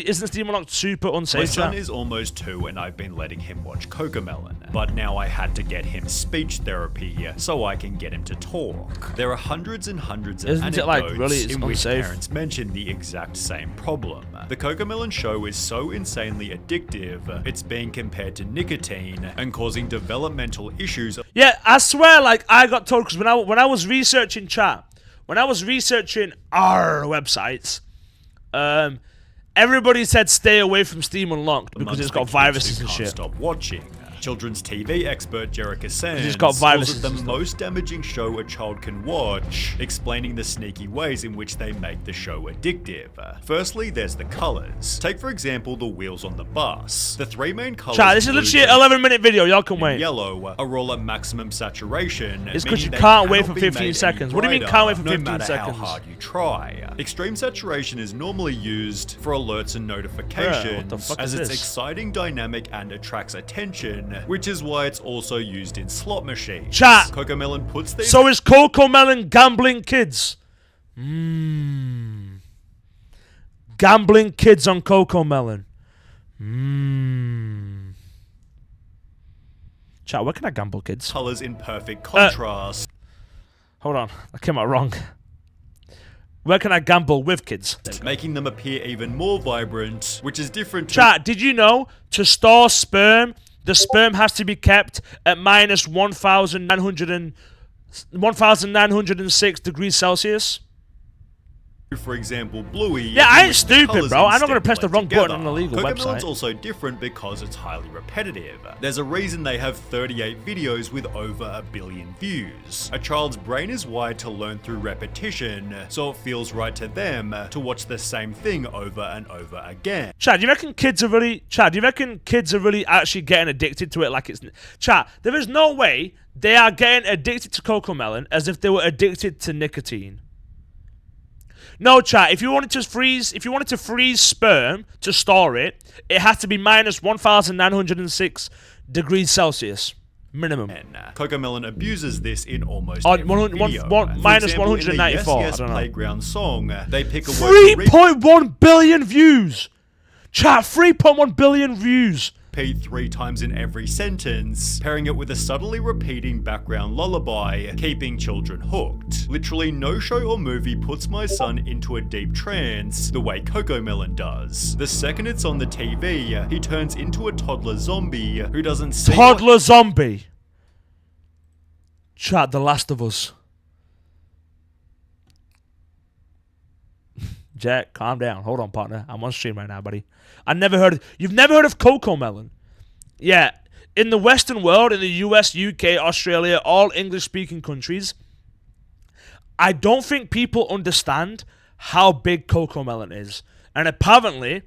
Isn't Steam Unlocked super unsafe? My son is almost 2 and I've been letting him watch CocoMelon, but now I had to get him speech therapy so I can get him to talk. There are hundreds and hundreds of anecdotes in which parents mention the exact same problem. The CocoMelon show is so insanely addictive, it's being compared to nicotine and causing developmental issues. Yeah, I swear, like, I got told, because when I was researching when I was researching our websites, everybody said stay away from Steam Unlocked because it's got viruses and shit. Stop watching. Children's TV expert Jerica Sands calls it the most damaging show a child can watch, explaining the sneaky ways in which they make the show addictive. Firstly, there's the colors. Take for example the wheels on the bus. The 3 main colors. Chat, this is literally an 11-minute video. Y'all can wait. Yellow are all at maximum saturation. It's because you can't wait for 15 seconds. What do you mean can't wait for 15 seconds? No matter how hard you try. Extreme saturation is normally used for alerts and notifications, as it's exciting, dynamic, and attracts attention, which is why it's also used in slot machines. Chat. CocoMelon puts these. So is CocoMelon gambling kids? Gambling kids on CocoMelon. Chat, where can I gamble kids? Colors in perfect contrast. Hold on, I came out wrong. Where can I gamble with kids? Making them appear even more vibrant, which is different to— Chat, did you know to store sperm, the sperm has to be kept at minus 1,906 degrees Celsius? For example, Bluey. Yeah, I ain't stupid, bro. I'm not gonna press the wrong button on an illegal website. CocoMelon's also different because it's highly repetitive. There's a reason they have 38 videos with over 1 billion views. A child's brain is wired to learn through repetition, so it feels right to them to watch the same thing over and over again. Chad, do you reckon kids are really actually getting addicted to it like it's... Chad, there is no way they are getting addicted to CocoMelon as if they were addicted to nicotine. No, chat. If you wanted to freeze sperm to store it, it has to be minus 1,906 degrees Celsius minimum. CocoMelon abuses this in almost every video. Minus 194. In the Yes, I don't know. Playground song, they pick a 3.1 billion views. Chat, 3.1 billion views. Repeat 3 times in every sentence, pairing it with a subtly repeating background lullaby, keeping children hooked. Literally no show or movie puts my son into a deep trance the way CocoMelon does. The second it's on the TV, he turns into a toddler zombie who doesn't see— Toddler zombie. Chat, The Last of Us. Jack, calm down. Hold on, partner. I'm on stream right now, buddy. You've never heard of CocoMelon? Yeah. In the Western world, in the US, UK, Australia, all English-speaking countries, I don't think people understand how big CocoMelon is. And apparently,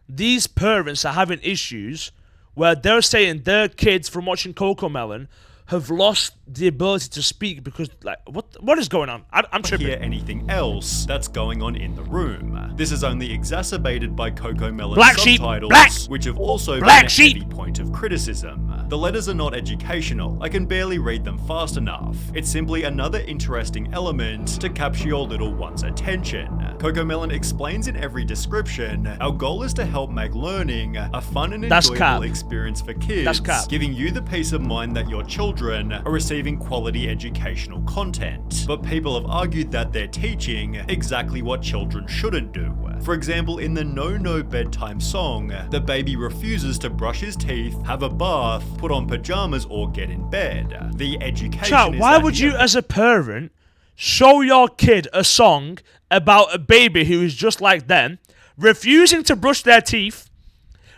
these parents are having issues where they're saying their kids from watching CocoMelon have lost the ability to speak because, like, what is going on? I'm tripping. Hear anything else that's going on in the room. This is only exacerbated by CocoMelon's subtitles, which have also been a heavy point of criticism. The letters are not educational. I can barely read them fast enough. It's simply another interesting element to capture your little one's attention. CocoMelon explains in every description, our goal is to help make learning a fun and enjoyable experience for kids, giving you the peace of mind that your children are receiving quality educational content. But people have argued that they're teaching exactly what children shouldn't do. For example, in the No Bedtime song, the baby refuses to brush his teeth, have a bath, put on pajamas, or get in bed. The education is why would you, as a parent, show your kid a song about a baby who is just like them, refusing to brush their teeth,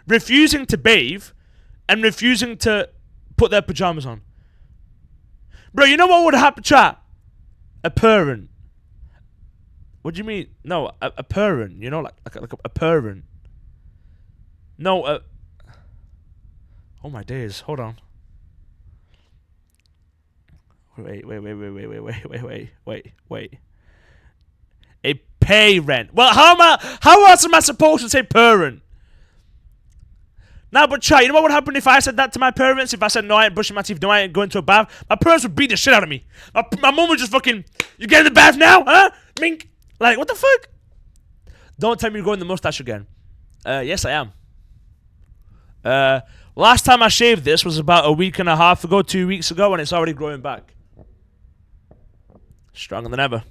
refusing to bathe, and refusing to put their pajamas on? Bro, you know what would happen, chat? A parent. What do you mean? No, a parent. You know, like a parent. No, oh my days. Hold on. Wait. A parent. Well, how else am I supposed to say parent? Nah, but chat, you know what would happen if I said that to my parents? If I said, no, I ain't brushing my teeth, no, I ain't going to a bath? My parents would beat the shit out of me. My mom would just fucking, you get in the bath now, huh? Mink. Like, what the fuck? Don't tell me you're growing the mustache again. Yes, I am. Last time I shaved this was about a week and a half ago, 2 weeks ago, and it's already growing back. Stronger than ever.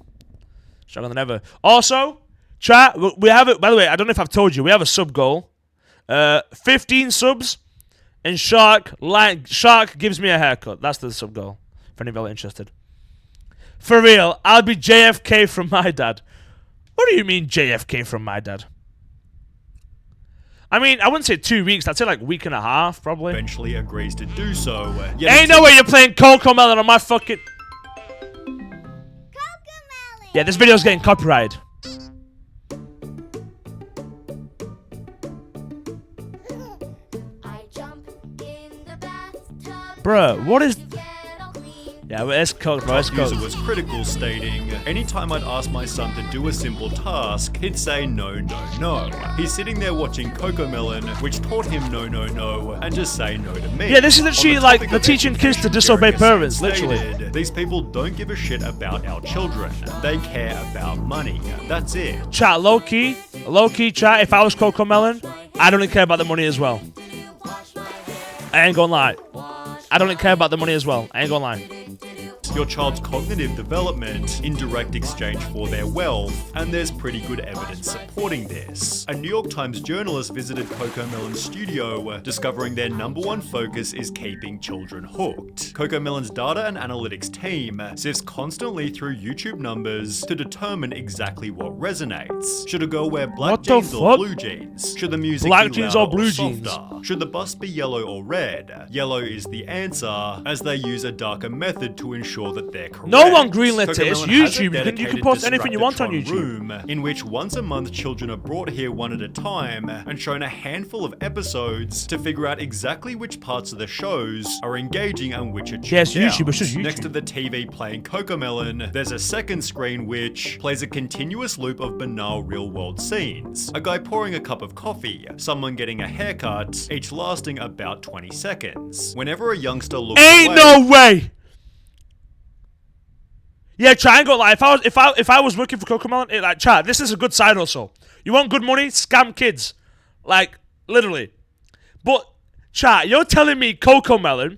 Stronger than ever. Also, chat, we have it. By the way, I don't know if I've told you, we have a sub goal. 15 subs, and Shark gives me a haircut. That's the sub goal. If anybody interested. For real, I'll be JFK from my dad. What do you mean JFK from my dad? I mean, I wouldn't say 2 weeks. I'd say like a week and a half, probably. Eventually agrees to do so. Ain't no way you're playing CocoMelon on my fucking... Yeah, this video's getting copyrighted. Bruh, what is... Yeah, well, it's cooked, bro. It's cooked. User was critical, stating, anytime I'd ask my son to do a simple task, he'd say no, no, no. He's sitting there watching CocoMelon, which taught him no, no, no, and just say no to me. Yeah, this is literally like the teaching kids to disobey parents, literally. These people don't give a shit about our children. They care about money. That's it. Chat, low-key, chat, if I was CocoMelon, I'd only care about the money as well. I ain't gonna lie. I don't care about the money as well. I ain't gonna lie. Your child's cognitive development in direct exchange for their wealth, and there's pretty good evidence supporting this. A New York Times journalist visited CocoMelon's studio, discovering their #1 focus is keeping children hooked. CocoMelon's data and analytics team sifts constantly through YouTube numbers to determine exactly what resonates. Should a girl wear black jeans or blue jeans? Should the music black be jeans louder or blue softer? jeans? Should the bus be yellow or red? Yellow is the answer, as they use a darker method to ensure that they're correct. No one greenlit it. It's CocoMelon has a YouTube. You can post anything you want on Distractatron YouTube. room, in which once a month children are brought here one at a time and shown a handful of episodes to figure out exactly which parts of the shows are engaging and which are tuned Yes, out. YouTube. It's just YouTube. Next to the TV playing CocoMelon, there's a second screen which plays a continuous loop of banal real-world scenes. A guy pouring a cup of coffee, someone getting a haircut, each lasting about 20 seconds. Whenever a youngster looks Ain't away, no way. Yeah, try and go like if I was working for CocoMelon, like chat, this is a good side hustle. You want good money? Scam kids. Like, literally. But chat, you're telling me CocoMelon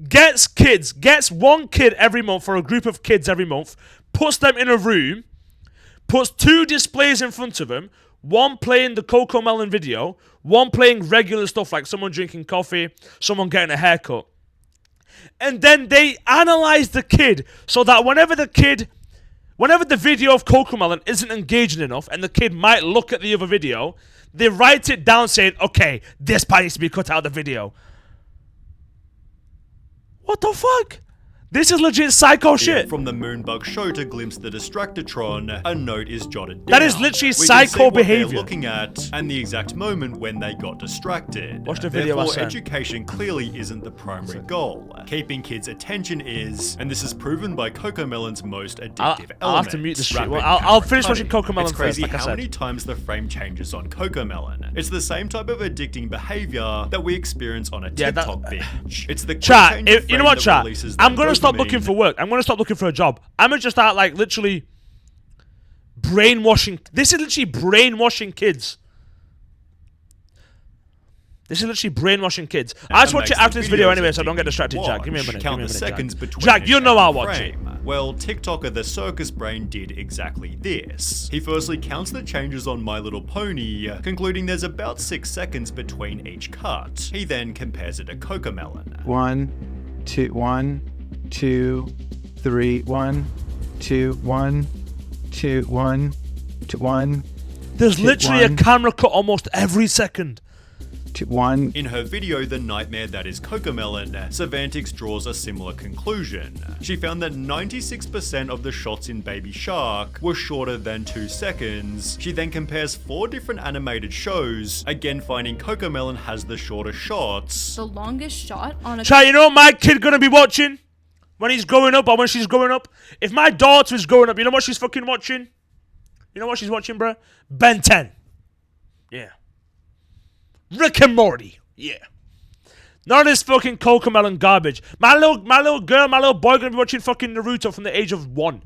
gets one kid every month for a group of kids every month, puts them in a room, puts 2 displays in front of them, one playing the CocoMelon video, one playing regular stuff like someone drinking coffee, someone getting a haircut. And then they analyze the kid so that whenever the video of CocoMelon isn't engaging enough and the kid might look at the other video, they write it down saying, okay, this part needs to be cut out of the video. What the fuck? This is legit psycho shit. From the Moonbug show to glimpse the Distractatron, a note is jotted down. That is literally we psycho can see what behavior. they're looking at and the exact moment when they got distracted. Watch the video I Therefore, sent. education clearly isn't the primary goal. Keeping kids' attention is, and this is proven by CocoMelon's most addictive element. I'll have to mute the stream. rapid Well, I'll camera finish watching cutting. CocoMelon It's crazy first, like I how said. many times the frame changes on CocoMelon. It's the same type of addicting behavior that we experience on a TikTok binge. It's the Chat, you know what, chat? I'm gonna stop dopamine. looking for work. I'm gonna stop looking for a job. I'm gonna just start like literally brainwashing. This is literally brainwashing kids. This is literally brainwashing kids. I'll just watch it after this video anyway, so I don't get distracted, Jack. Give me a minute. Count give me the a minute, seconds Jack. between Jack, you each know I'll frame. watch it. Well, TikToker the Circus Brain did exactly this. He firstly counts the changes on My Little Pony, concluding there's about 6 seconds between each cut. He then compares it to CocoMelon. 1, 2, 1, 2, 3, 1, 2, 1, 2, 1, 2, 1. There's 2, literally 1, a camera cut almost every second. 2, 1. In her video, The Nightmare That Is CocoMelon, Savantix draws a similar conclusion. She found that 96% of the shots in Baby Shark were shorter than 2 seconds. She then compares 4 different animated shows, again finding CocoMelon has the shorter shots. The longest shot on a... Chat, you know what my kid gonna be watching? When he's growing up or when she's growing up? If my daughter is growing up, you know what she's fucking watching? You know what she's watching, bruh? Ben 10. Yeah. Rick and Morty. Yeah. None of this fucking CocoMelon garbage. My little girl, my little boy gonna be watching fucking Naruto from the age of 1.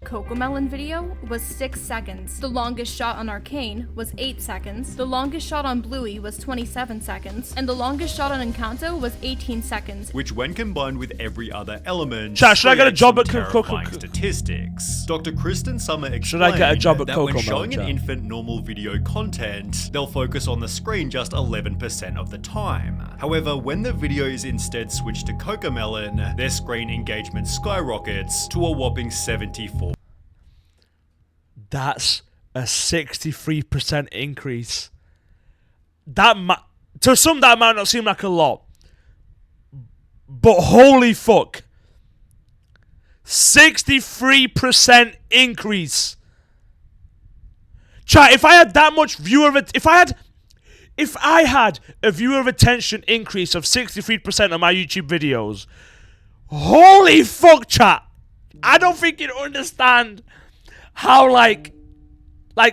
CocoMelon video was 6 seconds. The longest shot on Arcane was 8 seconds. The longest shot on Bluey was 27 seconds. And the longest shot on Encanto was 18 seconds. Which, when combined with every other element, Chat, should I get a job at terrifying statistics. Dr. Kristen Summer explained should I get a job at that when CocoMelon, showing an chat? infant normal video content, they'll focus on the screen just 11% of the time. However, when the video is instead switched to CocoMelon, their screen engagement skyrockets to a whopping 74%. That's a 63% increase. To some, that might not seem like a lot. But holy fuck. 63% increase. Chat, if I had that much if I had a viewer retention increase of 63% on my YouTube videos, holy fuck, chat. I don't think you'd understand how, like,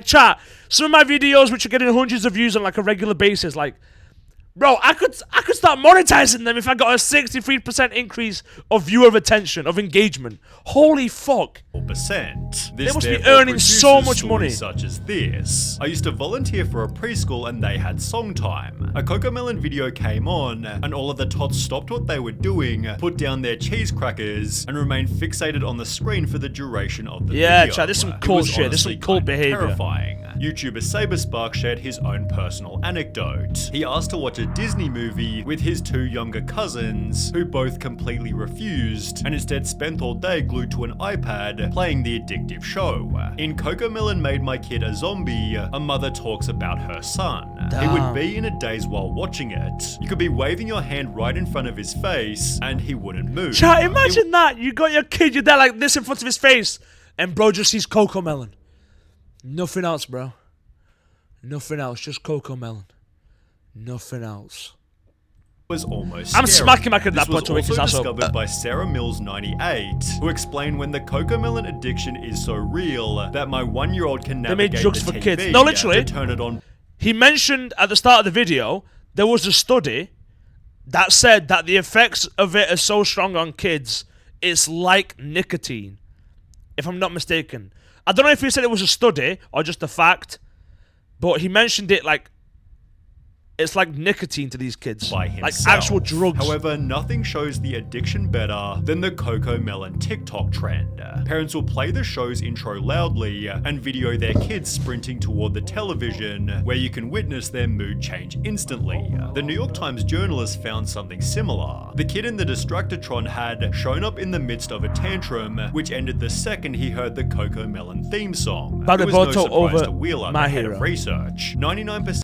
chat, some of my videos which are getting hundreds of views on, like, a regular basis, like, bro, I could start monetizing them if I got a 63% increase of viewer retention, of engagement. Holy fuck. They must be earning so much money. Such as this. I used to volunteer for a preschool and they had song time. A CocoMelon video came on and all of the tots stopped what they were doing, put down their cheese crackers, and remained fixated on the screen for the duration of the video. Yeah, chat, there's some cool shit. There's some cool behavior. Terrifying. YouTuber Saberspark shared his own personal anecdote. He asked to watch a Disney movie with his 2 younger cousins, who both completely refused, and instead spent all day glued to an iPad playing the addictive show. In CocoMelon Made My Kid a Zombie, a mother talks about her son. He would be in a daze while watching it. You could be waving your hand right in front of his face, and he wouldn't move. Chat, imagine that. You got your kid, you're there like this in front of his face, and bro just sees CocoMelon. Nothing else, bro. Nothing else, just CocoMelon. Nothing else. Was almost I'm scary. smacking back at that This was point to wake his also ass up. discovered by Sarah Mills 98, who explained when the CocoMelon addiction is so real that my 1-year-old can They made navigate drugs the for TV kids. No, literally. to turn it on. He mentioned at the start of the video, there was a study that said that the effects of it are so strong on kids, it's like nicotine. If I'm not mistaken. I don't know if he said it was a study or just a fact, but he mentioned it like it's like nicotine to these kids. By himself. Like actual drugs. However, nothing shows the addiction better than the CocoMelon TikTok trend. Parents will play the show's intro loudly and video their kids sprinting toward the television, where you can witness their mood change instantly. The New York Times journalist found something similar. The kid in the Distractotron had shown up in the midst of a tantrum, which ended the second he heard the CocoMelon theme song. By It the was no Boto surprise over to Wheeler, My the head Hero. of research. 99%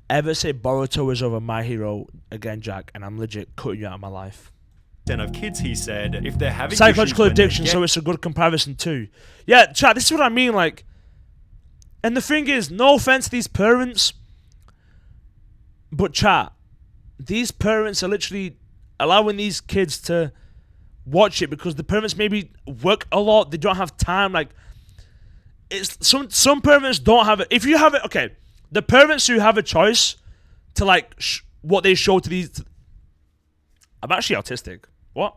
Ever say Boruto is over My Hero again, Jack, and I'm legit cutting you out of my life. of kids, he said, if they're having Psychological issues when they're addiction, so it's a good comparison too. Yeah, chat, this is what I mean, like, and the thing is, no offense to these parents, but chat, these parents are literally allowing these kids to watch it because the parents maybe work a lot, they don't have time, like, it's some parents don't have it. If you have it, okay, the parents who have a choice to like what they show to these, I'm actually autistic. What?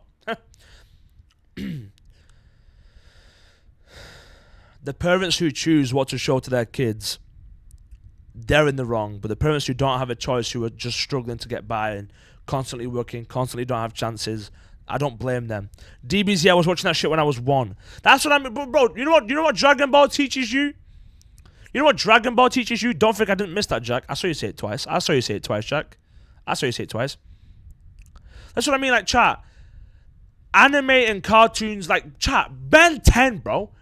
The parents who choose what to show to their kids, they're in the wrong. But the parents who don't have a choice, who are just struggling to get by and constantly working, constantly don't have chances, I don't blame them. DBZ, I was watching that shit when I was 1. That's what I mean, bro. You know what Dragon Ball teaches you? You know what Dragon Ball teaches you? Don't think I didn't miss that, Jack. I saw you say it twice. I saw you say it twice, Jack. I saw you say it twice. That's what I mean, like, chat. Anime and cartoons, like, chat. Ben 10, bro.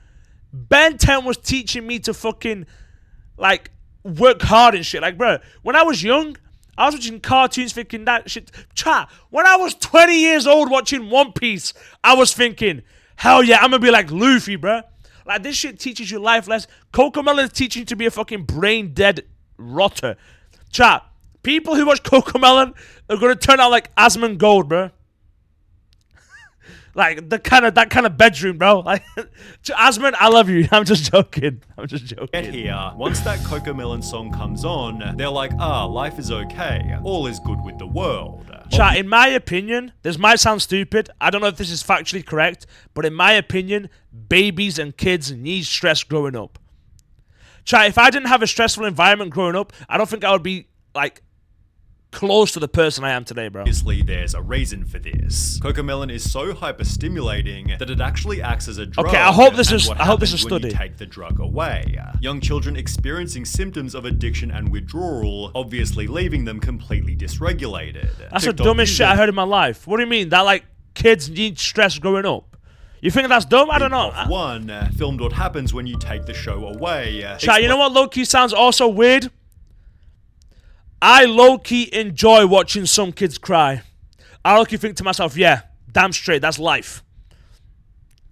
Ben 10 was teaching me to fucking, like, work hard and shit. Like, bro, when I was young, I was watching cartoons thinking that shit. Chat, when I was 20 years old watching One Piece, I was thinking, hell yeah, I'm gonna be like Luffy, bro. Like, this shit teaches you life lessons. CocoMelon is teaching you to be a fucking brain-dead rotter. Chat, people who watch CocoMelon are gonna turn out like Asmongold, bro. Like that kind of bedroom, bro. Like, Asman, I love you. I'm just joking. Get here, once that CocoMelon song comes on, they're like, life is okay. All is good with the world. Chat, in my opinion, this might sound stupid. I don't know if this is factually correct, but in my opinion, babies and kids need stress growing up. Chat, if I didn't have a stressful environment growing up, I don't think I would be, like, close to the person I am today, bro. Obviously, there's a reason for this. CocoMelon is so hyper-stimulating that it actually acts as a drug. Okay, I hope this is when studied. you take the drug away. Young children experiencing symptoms of addiction and withdrawal, obviously leaving them completely dysregulated. That's the dumbest shit I heard in my life. What do you mean? That, like, kids need stress growing up? You think that's dumb? I don't know. One filmed what happens when you take the show away. Chat, you know what low-key sounds also weird? I low-key enjoy watching some kids cry. I low-key think to myself, yeah, damn straight, that's life.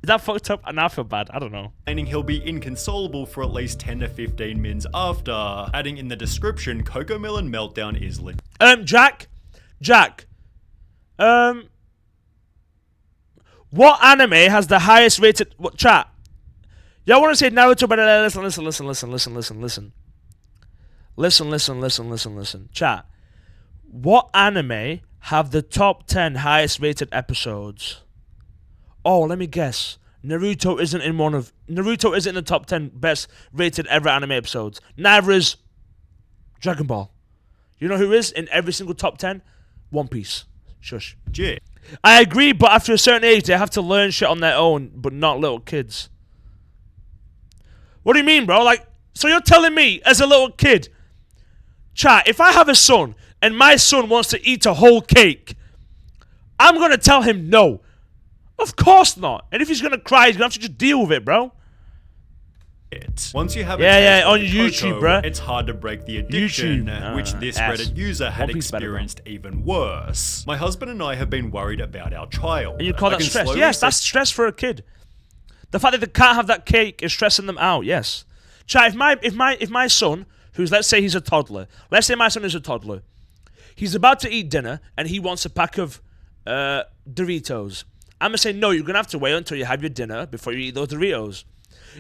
Is that fucked up? And I feel bad. I don't know. Meaning he'll be inconsolable for at least 10 to 15 mins after. Adding in the description, CocoMelon meltdown is legit. Jack. What anime has the highest rated... What, chat? Y'all want to say Naruto, but listen. Chat. What anime have the top 10 highest rated episodes? Oh, let me guess. Naruto isn't in the top 10 best rated ever anime episodes. Neither is Dragon Ball. You know who is in every single top 10? One Piece. Shush. Yeah. I agree, but after a certain age, they have to learn shit on their own, but not little kids. What do you mean, bro? Like, so you're telling me, as a little kid, chat, if I have a son, and my son wants to eat a whole cake, I'm going to tell him no. Of course not. And if he's going to cry, he's going to have to just deal with it, bro. Once you have a taste on YouTube, Coco, bro. It's hard to break the addiction, which this Reddit user had experienced even worse. My husband and I have been worried about our child. And you call that stress? Yes, that's stress for a kid. The fact that they can't have that cake is stressing them out. Yes. Chat, if my son, who's, let's say he's a toddler, let's say my son is a toddler, he's about to eat dinner and he wants a pack of Doritos. I'm gonna say no. You're gonna have to wait until you have your dinner before you eat those Doritos.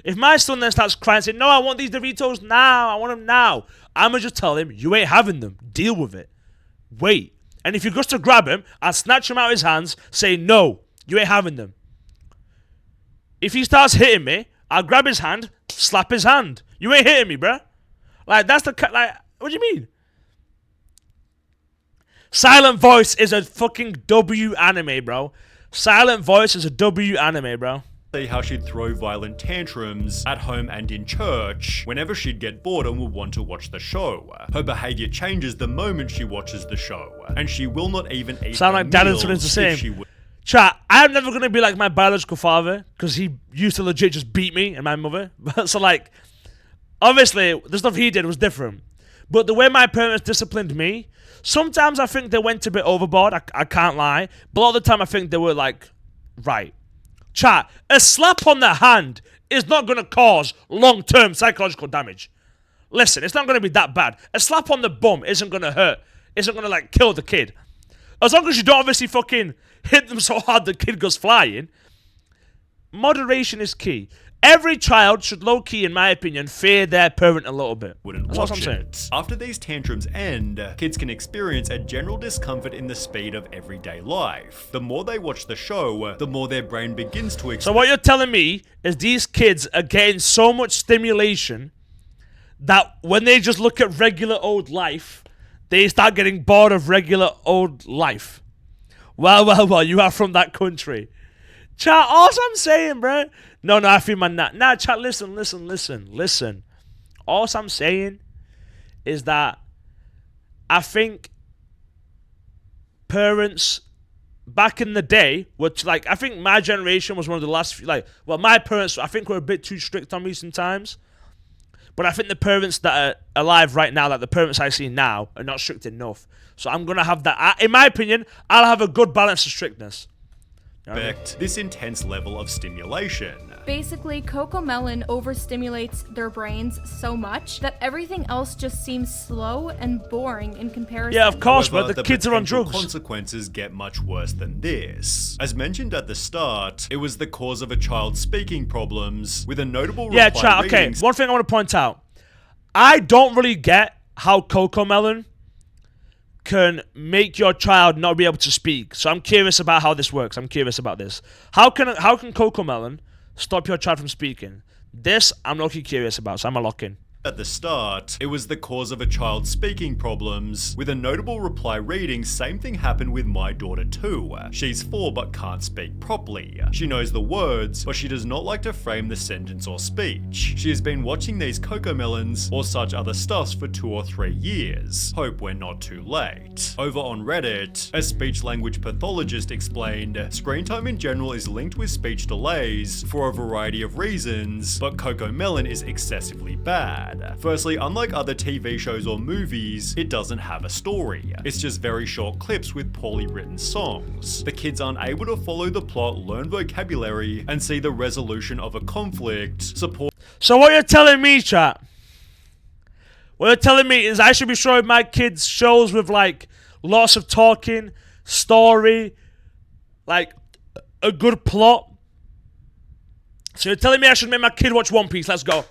If my son then starts crying, saying, no, I want these Doritos now, I want them now, I'm going to just tell him, you ain't having them. Deal with it. Wait. And if he goes to grab him, I'll snatch him out of his hands, say, no, you ain't having them. If he starts hitting me, I'll grab his hand, slap his hand. You ain't hitting me, bruh. Like, that's the... Like, what do you mean? Silent Voice is a fucking W anime, bro. Silent Voice is a W anime, bro. See how she'd throw violent tantrums at home and in church whenever she'd get bored and would want to watch the show. Her behavior changes the moment she watches the show, and she will not even eat Sound like dad and son is the same. Chat, I'm never going to be like my biological father, because he used to legit just beat me and my mother. So, like, obviously, the stuff he did was different. But the way my parents disciplined me, sometimes I think they went a bit overboard, I can't lie. But all the time I think they were like, right. Chat, a slap on the hand is not going to cause long-term psychological damage. Listen, it's not going to be that bad. A slap on the bum isn't going to hurt. Isn't going to, like, kill the kid. As long as you don't obviously fucking hit them so hard the kid goes flying. Moderation is key. Every child should low-key, in my opinion, fear their parent a little bit. That's what I'm saying. After these tantrums end, kids can experience a general discomfort in the speed of everyday life. The more they watch the show, the more their brain begins to experience. So what you're telling me is these kids are getting so much stimulation that when they just look at regular old life, they start getting bored of regular old life. Well, you are from that country. Chat, all I'm saying, bro. No, I feel my nah, chat, listen. All I'm saying is that I think parents back in the day, which, like, I think my generation was one of the last few, like, well, my parents, I think, were a bit too strict on me sometimes. But I think the parents that are alive right now, like the parents I see now, are not strict enough. So I'm going to have that. In my opinion, I'll have a good balance of strictness. expect this intense level of stimulation. Basically, CocoMelon overstimulates their brains so much that everything else just seems slow and boring in comparison. Yeah, of course, However, but the kids are on potential drugs. Consequences get much worse than this. As mentioned at the start, it was the cause of a child's speaking problems, with a notable Yeah, reply chat. Okay, reading one thing I want to point out. I don't really get how CocoMelon can make your child not be able to speak. So I'm curious about how this works. I'm curious about this. How can CocoMelon stop your child from speaking? This I'm low-key curious about, so I'm a lock in. At the start, it was the cause of a child's speaking problems, with a notable reply reading, "Same thing happened with my daughter too. She's 4 but can't speak properly. She knows the words, but she does not like to frame the sentence or speech. She has been watching these CocoMelons or such other stuffs for 2 or 3 years. Hope we're not too late." Over on Reddit, a speech language pathologist explained, "Screen time in general is linked with speech delays for a variety of reasons, but CocoMelon is excessively bad. Firstly, unlike other TV shows or movies, it doesn't have a story. It's just very short clips with poorly written songs. The kids aren't able to follow the plot, learn vocabulary, and see the resolution of a conflict. So what you're telling me, chat? What you're telling me is I should be showing my kids shows with like lots of talking, story, like a good plot. So you're telling me I should make my kid watch One Piece? Let's go.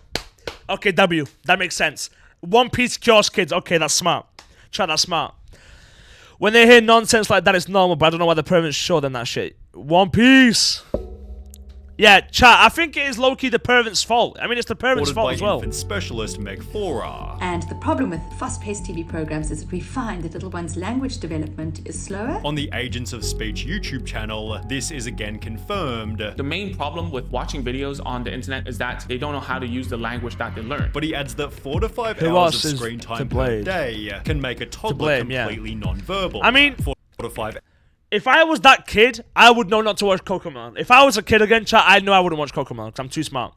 Okay, W. That makes sense. One Piece cures kids. Okay, that's smart. Chat, that's smart. When they hear nonsense like that, it's normal, but I don't know why the parents show them that shit. One Piece. Yeah, chat, I think it is low-key the parents' fault. I mean, it's the parents' fault as well. Infant specialist Meg Fora. And the problem with fast-paced TV programs is that we find that little one's language development is slower. On the Agents of Speech YouTube channel, this is again confirmed. The main problem with watching videos on the internet is that they don't know how to use the language that they learn. But he adds that 4 to 5 hours of screen time per day can make a toddler completely non-verbal. I mean, 4 to 5. If I was that kid, I would know not to watch CocoMelon. If I was a kid again, chat, I know I wouldn't watch CocoMelon because I'm too smart.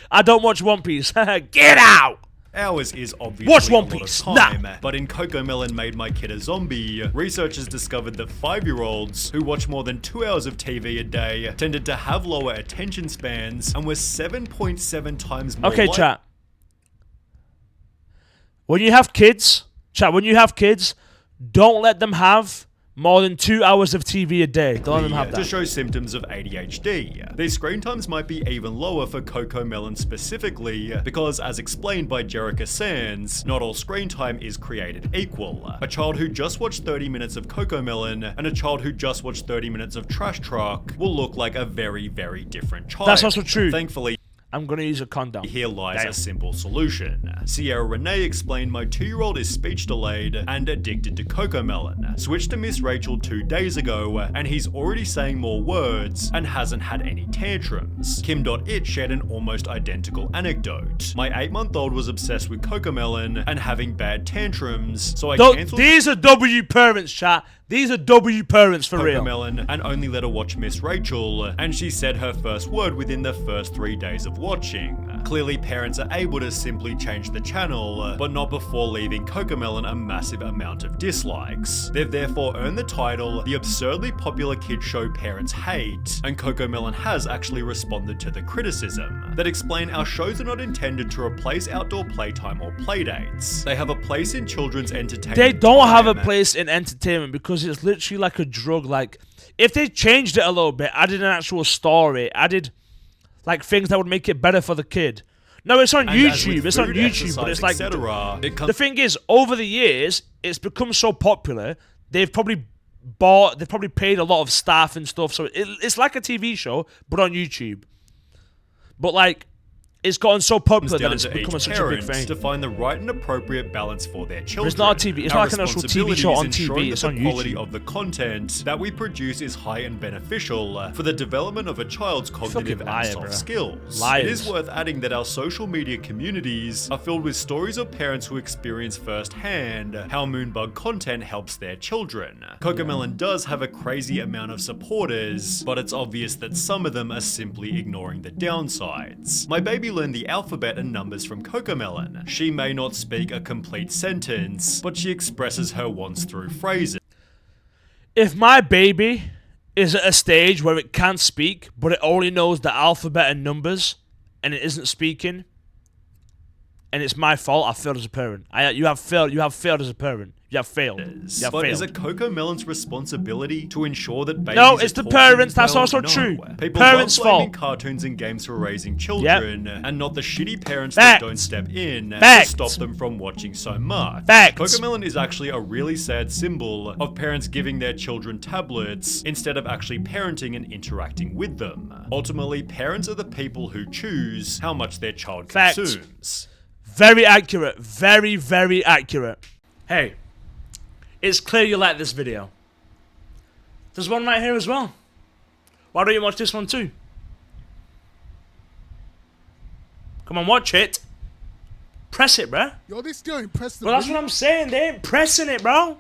I don't watch One Piece. Get out! Hours is obviously watch One a lot Piece. of time, but in CocoMelon Made My Kid a Zombie, researchers discovered that 5-year-olds who watch more than 2 hours of TV a day tended to have lower attention spans and were 7.7 times more Okay, chat. When you have kids, don't let them have more than 2 hours of TV a day. Don't let them have that. To show symptoms of ADHD. These screen times might be even lower for CocoMelon specifically, because as explained by Jerica Sands, not all screen time is created equal. A child who just watched 30 minutes of CocoMelon and a child who just watched 30 minutes of Trash Truck will look like a very, very different child. That's also true. Thankfully, I'm gonna use a condom. here lies a simple solution. Sierra Renee explained, "My 2-year-old is speech delayed and addicted to CocoMelon. Switched to Miss Rachel 2 days ago and he's already saying more words and hasn't had any tantrums." Kim.it shared an almost identical anecdote. "My 8-month-old was obsessed with CocoMelon and having bad tantrums, so I cancelled." These are W parents, chat. These are W parents for real. CocoMelon and only let her watch Miss Rachel, and she said her first word within the first 3 days of watching. Clearly, parents are able to simply change the channel, but not before leaving CocoMelon a massive amount of dislikes. They've therefore earned the title, "The Absurdly Popular Kid Show Parents Hate," and CocoMelon has actually responded to the criticism that explain our shows are not intended to replace outdoor playtime or playdates. They have a place in children's entertainment. They don't have a place in entertainment because it's literally like a drug. Like, if they changed it a little bit, added an actual story, added like things that would make it better for the kid. No, it's on YouTube. It's on YouTube, but it's like the thing is, over the years, it's become so popular. They've probably paid a lot of staff and stuff, so it's like a TV show, but on YouTube. But like, it's gotten so popular that it's become such a big thing. To find the right and appropriate balance for their children. It's not a TV. It's not like an actual TV show on TV. It's on YouTube. The quality of the content that we produce is high and beneficial for the development of a child's cognitive and soft skills. It is worth adding that our social media communities are filled with stories of parents who experience firsthand how Moonbug content helps their children. CocoMelon does have a crazy amount of supporters, but it's obvious that some of them are simply ignoring the downsides. My baby learned the alphabet and numbers from CocoMelon. She may not speak a complete sentence, but she expresses her wants through phrases. If my baby is at a stage where it can't speak, but it only knows the alphabet and numbers, and it isn't speaking, and it's my fault, I failed as a parent. You have failed as a parent. You have failed. But is it CocoMelon's responsibility to ensure that babies No, it's the taught parents. things That's well? also No. true. People Parents' love blaming fault. cartoons and games for raising children, and not the shitty parents Facts. that don't step in Facts. to stop them from watching so much. Facts. CocoMelon is actually a really sad symbol of parents giving their children tablets instead of actually parenting and interacting with them. Ultimately, parents are the people who choose how much their child Facts. consumes. Very accurate. Very, very accurate. Hey, it's clear you like this video. There's one right here as well. Why don't you watch this one too? Come on, watch it. Press it, bruh. Yo, they still ain't pressed the Well, that's video. what I'm saying. They ain't pressing it, bro.